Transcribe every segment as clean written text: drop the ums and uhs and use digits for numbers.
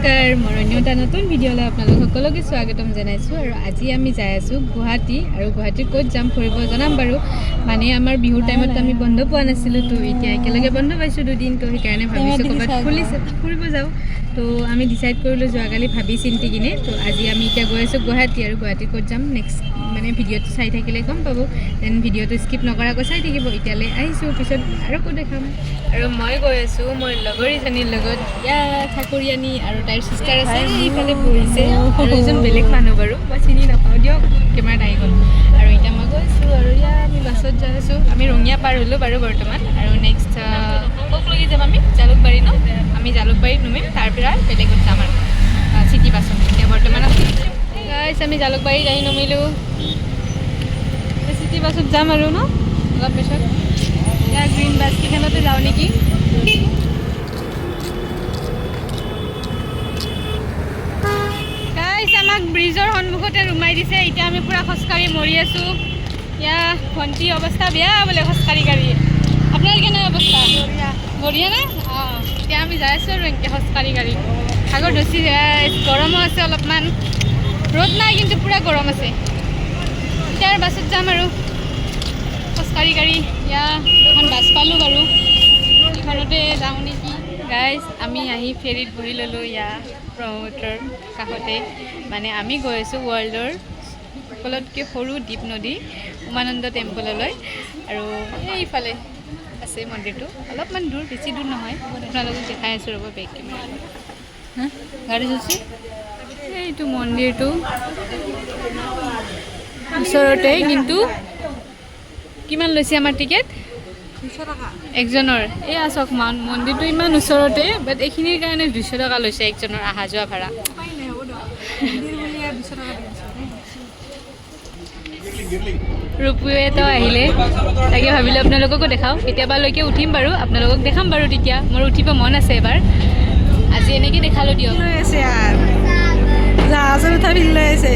নমস্কাৰ মোৰ অন্য এটা নতুন ভিডিঅ'লৈ আপোনালোক সকলোকে স্বাগতম জনাইছোঁ আৰু আজি আমি যাই আছোঁ গুৱাহাটী আৰু গুৱাহাটীৰ ক'ত যাম ফুৰিব জনাম বাৰু মানে আমাৰ বিহুৰ টাইমত আমি বন্ধ পোৱা নাছিলোঁ তো এতিয়া একেলগে বন্ধ পাইছোঁ দুদিন তো সেইকাৰণে ভাবিছোঁ ক'ৰবাত খুলিছে ফুৰিব যাওঁ তো আমি ডিচাইড কৰিলোঁ যোৱাকালি ভাবি চিন্তি কিনে তো আজি আমি এতিয়া গৈ আছোঁ গুৱাহাটী আৰু গুৱাহাটীত ক'ত যাম নেক্সট মানে ভিডিঅ'টো চাই থাকিলে গম পাব দেন ভিডিঅ'টো স্কিপ নকৰাকৈ চাই থাকিব এতিয়ালৈ আহিছোঁ পিছত আৰু ক'ত দেখাম আৰু মই গৈ আছোঁ মোৰ লগৰীজনীৰ লগত ইয়া ঠাকুৰীয়ানী আৰু তাইৰ চিষ্টাৰ আছে এইফালে বহিছে আৰু এজন বেলেগ মানুহ বাৰু মই চিনি নাপাওঁ দিয়ক কেমেৰাত আহি গ'ল আৰু এতিয়া মই গৈছোঁ আৰু ইয়া আমি বাছত যাই আছোঁ আমি ৰঙিয়া পাৰ হ'লোঁ বাৰু বৰ্তমান আৰু নেক্সট ক'ক লাগি যাম আমি জালুকবাৰী ন আমি জালুকবাৰীত নুমিম তাৰপৰা বেলেগত যাম আৰু চিটি বাছত এতিয়া বৰ্তমান গাইছ আমি জালুকবাৰীত আহি নমিলোঁ চিটি বাছত যাম আৰু ন অলপ পিছত এতিয়া গ্ৰীণ বাছকেইখনতে যাওঁ নেকি গাইছ আমাক ব্ৰিজৰ সন্মুখতে ৰুমাই দিছে এতিয়া আমি পূৰা খোজকাঢ়ি মৰি আছোঁ এতিয়া ভণ্টি অৱস্থা বেয়া বোলে খোজকাঢ়ি কাঢ়ি আপোনাৰ কেনে অৱস্থা বঢ়িয়া নে অঁ এতিয়া আমি যাই আছোঁ আৰু এনেকৈ খোজকাঢ়ি কাঢ়ি আগৰ ধচি গৰমো আছে অলপমান ৰ'দ নাই কিন্তু পূৰা গৰম আছে এতিয়া আৰু বাছত যাম আৰু খোজকাঢ়ি কাঢ়ি ইয়া এখন বাছ পালোঁ বাৰু এইখনতে যাওঁ নেকি গাইজ আমি আহি ফেৰীত বহি ল'লোঁ ইয়া ব্ৰহ্মপুত্ৰৰ কাষতে মানে আমি গৈ আছোঁ ৱৰ্ল্ডৰ সকলোতকৈ সৰু দ্বীপ নদী উমানন্দ টেম্পললৈ আৰু এইফালে আছে মন্দিৰটো অলপমান দূৰ বেছি দূৰ নহয় আপোনালোকক দেখাই আছোঁ ৰ'ব বেক কেমেৰা হা গাড়ী চলিছে এইটো মন্দিৰটো ওচৰতে কিন্তু কিমান লৈছে আমাৰ টিকেট একজনৰ এই আছক মন্দিৰটো ইমান ওচৰতে বাট এইখিনিৰ কাৰণে 200 টকা লৈছে একজনৰ অহা যোৱা ভাড়া ৰূপৱেতো আহিলে তাকে ভাবিলোঁ আপোনালোককো দেখাওঁ কেতিয়াবালৈকে উঠিম বাৰু আপোনালোকক দেখাম বাৰু তেতিয়া মোৰ উঠিব মন আছে এবাৰ আজি এনেকৈ দেখালোঁ দিয়ক জাহাজৰ উঠা ফিল লৈ আছে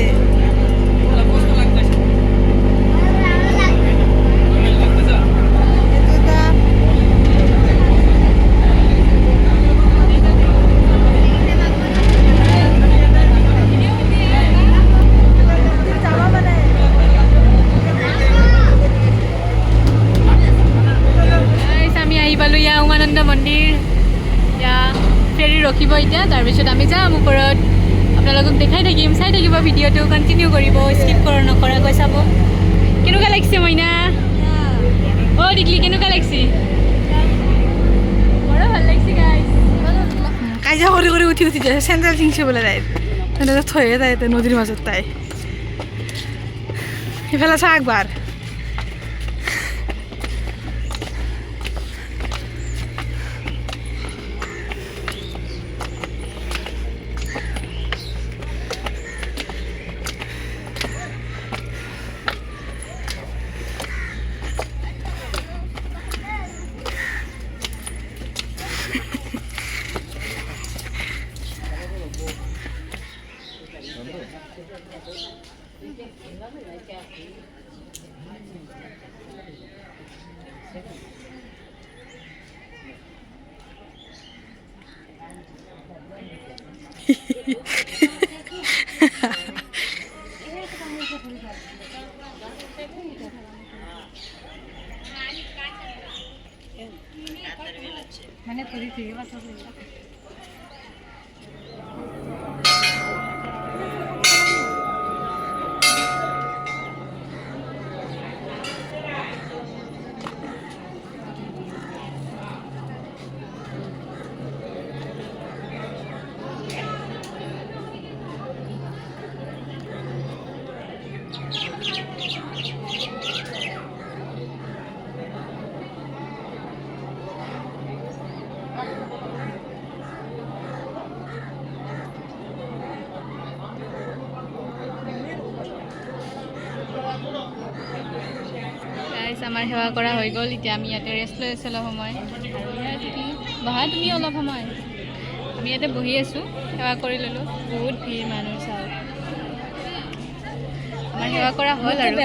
উমানন্দ মন্দিৰ এতিয়া ফেৰী ৰখিব এতিয়া তাৰপিছত আমি যাম ওপৰত আপোনালোকক দেখাই থাকিম চাই থাকিব ভিডিঅ'টো কণ্টিনিউ কৰিব স্কিপ নকৰাকৈ চাব কেনেকুৱা লাগিছে মইনা অ' দিকলি কেনেকুৱা লাগিছে বৰ ভাল লাগিছে গাইজ কাজিয়া কৰি কৰি উঠি যায় চেণ্ডেল চিংছে বোলে তাই তেনেকৈ থৈয়ে তাই নদীৰ মাজত তাই সেইফালে চা একবাৰ মানে থৰি থৰি বাছ আমাৰ সেৱা কৰা হৈ গ'ল এতিয়া আমি ইয়াতে ৰেষ্ট লৈ আছোঁ অলপ সময় আৰু ইয়াত বহা তুমি অলপ সময় আমি ইয়াতে বহি আছোঁ সেৱা কৰি ল'লোঁ বহুত ভিৰ মানুহ চাওঁ আমাৰ সেৱা কৰা হ'ল আৰু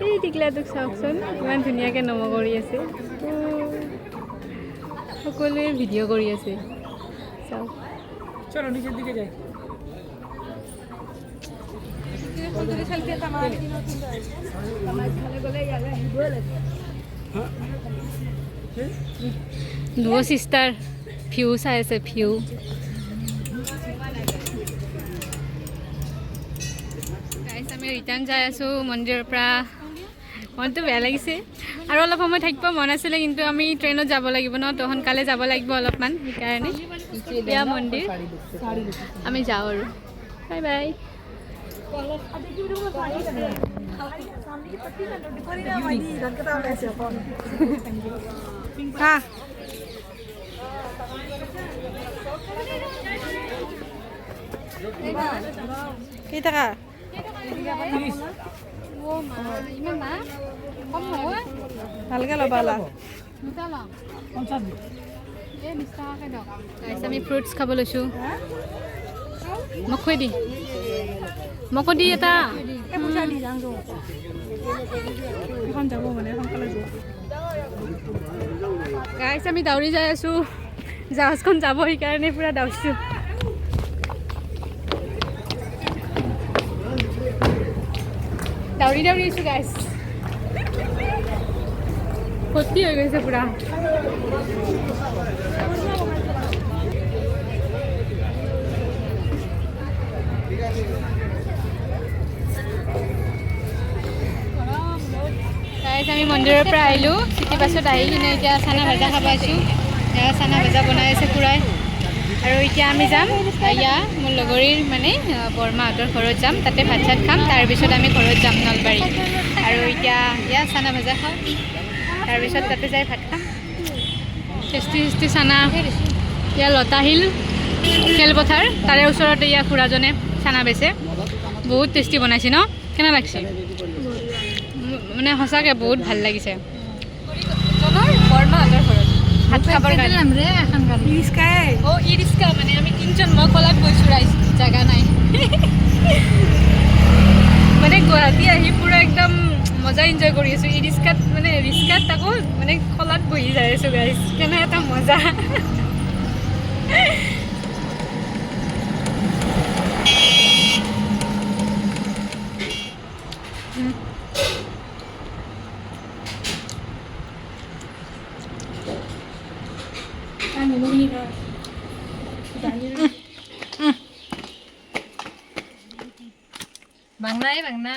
এই টিকলাটোক চাওকচোন ইমান ধুনীয়াকৈ নম কৰি আছে সকলোৱে ভিডিঅ' কৰি আছে চাওক চলো নিচেৰ দিকে যাই দুও চিষ্টাৰ ভিউ চাই আছে ভিউ গাইছ আমি ৰিটাৰ্ণ যাই আছোঁ মন্দিৰৰ পৰা মনটো বেয়া লাগিছে আৰু অলপ সময় থাকিব মন আছিলে কিন্তু আমি ট্ৰেইনত যাব লাগিব ন তো সোনকালে যাব লাগিব অলপমান সেইকাৰণে এয়া মন্দিৰ আমি যাওঁ আৰু বাই বাই কেই টাকা ভালকে ল'বা আমি ফ্ৰুটছ খাব লৈছোঁ মখৈ দি এটা এখন যাব মানে সোনকালে যাব গাইছ আমি দাউৰি যাই আছোঁ জাহাজখন যাব সেইকাৰণে পূৰা দাউৰিছোঁ দাউৰি আছোঁ গাইছ ভৰ্তি হৈ গৈছে পূৰা গাইছ আমি মন্দিৰৰ পৰা আহিলোঁ চিটি বাছত আহি কিনে এতিয়া চানা ভাজা খাব আছোঁ এয়া চানা ভাজা বনাই আছে খুৰাই আৰু এতিয়া আমি যাম এয়া মোৰ লগৰীৰ মানে বৰমাহঁতৰ ঘৰত যাম তাতে ভাত চাত খাম তাৰপিছত আমি ঘৰত যাম নলবাৰী আৰু এতিয়া এয়া চানা ভাজা খাওঁ তাৰপিছত তাতে যাই ভাত খাম টেষ্টি চানা এয়া লতাশিল খেলপথাৰ তাৰে ওচৰতে এয়া খুৰাজনে চানা বেচে বহুত টেষ্টি বনাইছে ন কেনে লাগিছে মানে সঁচাকৈ বহুত ভাল লাগিছে বৰমাহঁতৰ ঘৰত ভাত খাবৰ কাৰণে ই-ৰিক্সা মানে আমি তিনিজন মই কলাত গৈছোঁ ৰাইজ জেগা নাই মানে গুৱাহাটী আহি পূৰা একদম মজা এনজয় কৰি আছোঁ ই-ৰিক্সাত মানে ৰিক্সাত আকৌ মানে কলাত বহি যাই আছোঁ গাইজ কেনে এটা মজা বাংলাই বাংলা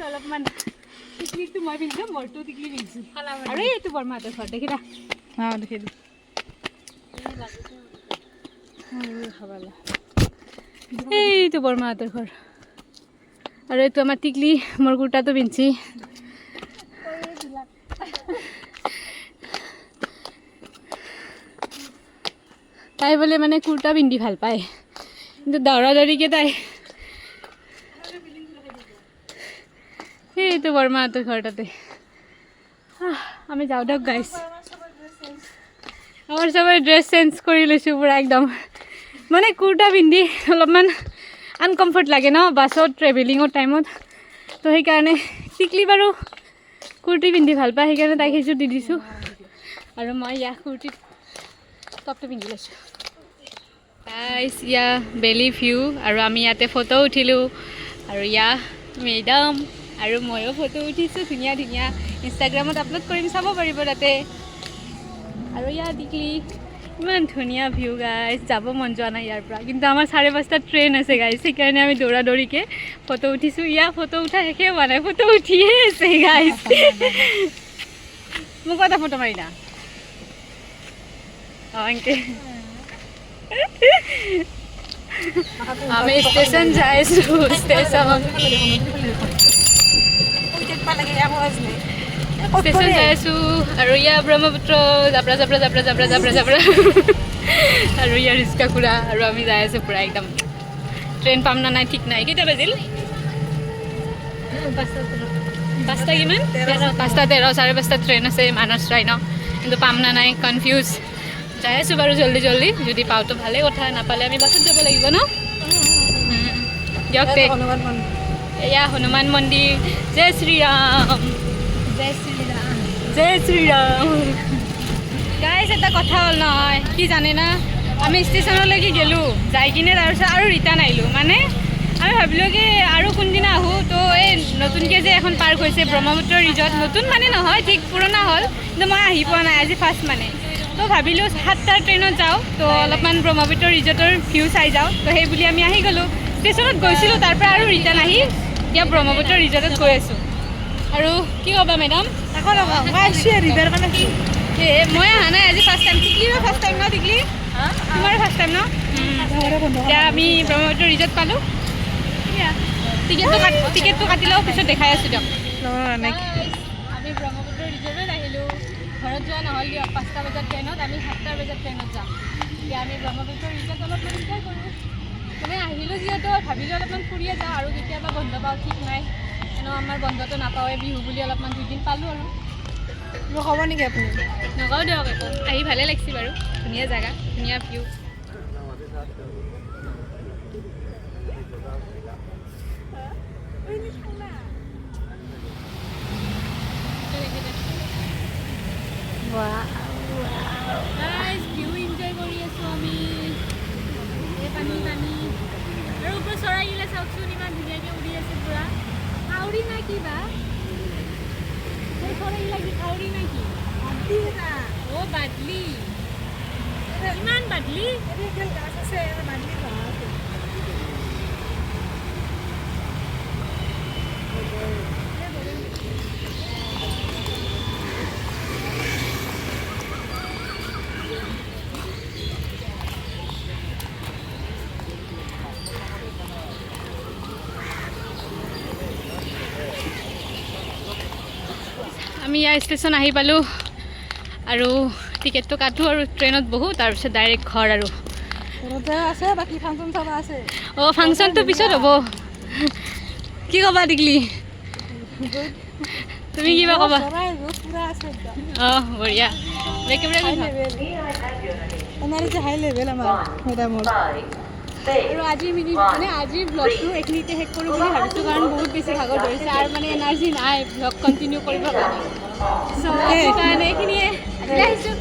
অলপমান টিকলিটো মই পিন্ধিছোঁ মৰটো টিকলি পিন্ধিছোঁ আৰু এইটো বৰমাহঁতৰ ঘৰ দেখি দা দেখি দি এইটো বৰমাহঁতৰ ঘৰ আৰু এইটো আমাৰ টিকলি মোৰ কুৰ্তাটো পিন্ধিছি তাই বোলে মানে কুৰ্তা পিন্ধি ভাল পায় কিন্তু দৌৰা দৌৰিকৈ তাই এইটো বৰমাহঁতৰ ঘৰ তাতে আমি যাওঁ দিয়ক গাইছ আমাৰ চবৰে ড্ৰেছ চেঞ্জ কৰি লৈছোঁ পূৰা একদম মানে কুৰ্তা পিন্ধি অলপমান আনকমফৰ্ট লাগে ন বাছত ট্ৰেভেলিঙৰ টাইমত তো সেইকাৰণে টিকলি বাৰু কুৰ্তি পিন্ধি ভাল পায় সেইকাৰণে তাইক সেইযোৰ দি দিছোঁ আৰু মই ইয়াৰ কুৰ্তিত টপটো পিন্ধি লৈছোঁ গাইছ ইয়া বেলি ভিউ আৰু আমি ইয়াতে ফটো উঠিলোঁ আৰু ইয়া মেডাম আৰু ময়ো ফটো উঠিছোঁ ধুনীয়া ধুনীয়া ইনষ্টাগ্ৰামত আপলোড কৰিম চাব পাৰিব তাতে আৰু ইয়া টিকলি ইমান ধুনীয়া ভিউ গাইছ যাব মন যোৱা নাই ইয়াৰ পৰা কিন্তু আমাৰ 5:30 ট্ৰেইন আছে গাইছ সেইকাৰণে আমি দৌৰা দৌৰিকৈ ফটো উঠিছোঁ ইয়া ফটো উঠা শেষে হোৱা নাই ফটো উঠিয়ে আছে গাইছ মোক এটা ফটো মাৰি না অঁ এনেকৈ আমি ষ্টেচন যাই আছোঁ ষ্টেচন যাই আছোঁ আৰু ইয়াৰ ব্ৰহ্মপুত্ৰ জাবৰা জাবৰা জাবৰা জাবৰা জাবৰা জাবৰা আৰু ইয়াৰ ৰিক্সা খুৰা আৰু আমি যাই আছোঁ পূৰা একদম ট্ৰেইন পাম না নাই ঠিক নাই কেইটা বাজিল 5টা কিমান 5:13 5:30 ট্ৰেইন আছে মানস ৰায় ন কিন্তু পাম না নাই কনফিউজ যাই আছোঁ বাৰু জল্দি জল্দি যদি পাওঁতো ভালেই কথা নাপালে আমি বাছত যাব লাগিব ন দিয়ক এয়া হনুমান মন্দিৰ জয় শ্ৰীৰাম জয় শ্ৰীৰাম জয় শ্ৰীৰাম গাইজ এটা কথা হ'ল নহয় কি জানে না আমি ষ্টেচনলৈকে গ'লোঁ যাই কিনে তাৰপিছত আৰু ৰিটাৰ্ণ আহিলোঁ মানে আমি ভাবিলোঁ কি আৰু কোনদিনা আহোঁ তো এই নতুনকৈ যে এখন পাৰ্ক হৈছে ব্ৰহ্মপুত্ৰ ৰিজৰ্ট নতুন মানে নহয় ঠিক পুৰণা হ'ল কিন্তু মই আহি পোৱা নাই আজি ফাৰ্ষ্ট মানে তো ভাবিলোঁ 7টাৰ ট্ৰেইনত যাওঁ তো অলপমান ব্ৰহ্মপুত্ৰ ৰিজৰ্টৰ ভিউ চাই যাওঁ তো সেই বুলি আমি আহি গ'লোঁ ষ্টেচনত গৈছিলোঁ তাৰ পৰা আৰু ৰিটাৰ্ণ আহি এতিয়া ব্ৰহ্মপুত্ৰ ৰিজৰ্টত গৈ আছোঁ আৰু কি ক'বা মেডাম আকৌ ৰ'বা মই আহিছোঁ ৰিভাৰ কাৰণে মই অহা নাই আজি ফাৰ্ষ্ট টাইম টিকলিৰো ফাৰ্ষ্ট টাইম ন টিকলি তোমাৰো ফাৰ্ষ্ট টাইম ন এতিয়া আমি ব্ৰহ্মপুত্ৰ ৰিজৰ্ট পালোঁ টিকেটটো কাটি লওঁ পিছত দেখাই আছোঁ দিয়ক আমি ব্ৰহ্মপুত্ৰ ৰিজৰ্টত আহিলোঁ ঘৰত যোৱা নহ'ল দিয়ক 5টা বজাত ট্ৰেইনত আমি 7টা বজাত ট্ৰেইনত যাম এতিয়া আমি ব্ৰহ্মপুত্ৰ ৰিজৰ্ট অলপমান এনজয় কৰোঁ মানে আহিলোঁ যিহেতু ভাবিলোঁ অলপমান ফুৰিয়ে যাওঁ আৰু কেতিয়াবা বন্ধ পাওঁ ঠিক নাই এনেও আমাৰ বন্ধটো নাপাওঁৱে বিহু বুলি অলপমান 2 দিন পালোঁ আৰু মোক ক'ব নেকি আপুনি নগাঁও দিয়ক একো আহি ভালে লাগিছে বাৰু ধুনীয়া জেগা ধুনীয়া ভিউ ভিউ এনজয় কৰি আছোঁ আমি পানী পানী আৰু ওপৰত চৰাইগিলা চাওকচোন ইমান ধুনীয়াকৈ উৰি আছে পূৰা কাউৰী না কি বা চৰাইগিলা কি কাউৰী না কি অ' বাদলি ইমান বাদলি গাছ আছে বাদলি আমি ইয়াৰ ষ্টেচন আহি পালোঁ আৰু টিকেটটো কাটোঁ আৰু ট্ৰেইনত বহোঁ তাৰপিছত ডাইৰেক্ট ঘৰ আৰু ঘৰতে আছে বাকী ফাংচন চাব আছে অঁ ফাংচনটো পিছত হ'ব কি ক'বা টিকলি তুমি কিবা ক'বা অঁ বঢ়িয়া একেবাৰে হাই লেভেল আমাৰ মেডামৰ আৰু আজি মানে আজিৰ ব্লগটো এইখিনিতে শেষ কৰোঁ বুলি ভাবিছোঁ কাৰণ বহুত বেছি ভাগৰ ধৰিছে আৰু মানে এনাৰ্জি নাই ব্লগ কণ্টিনিউ কৰিবৰ কাৰণে চ' সেইকাৰণে এইখিনিয়ে আহিছোঁ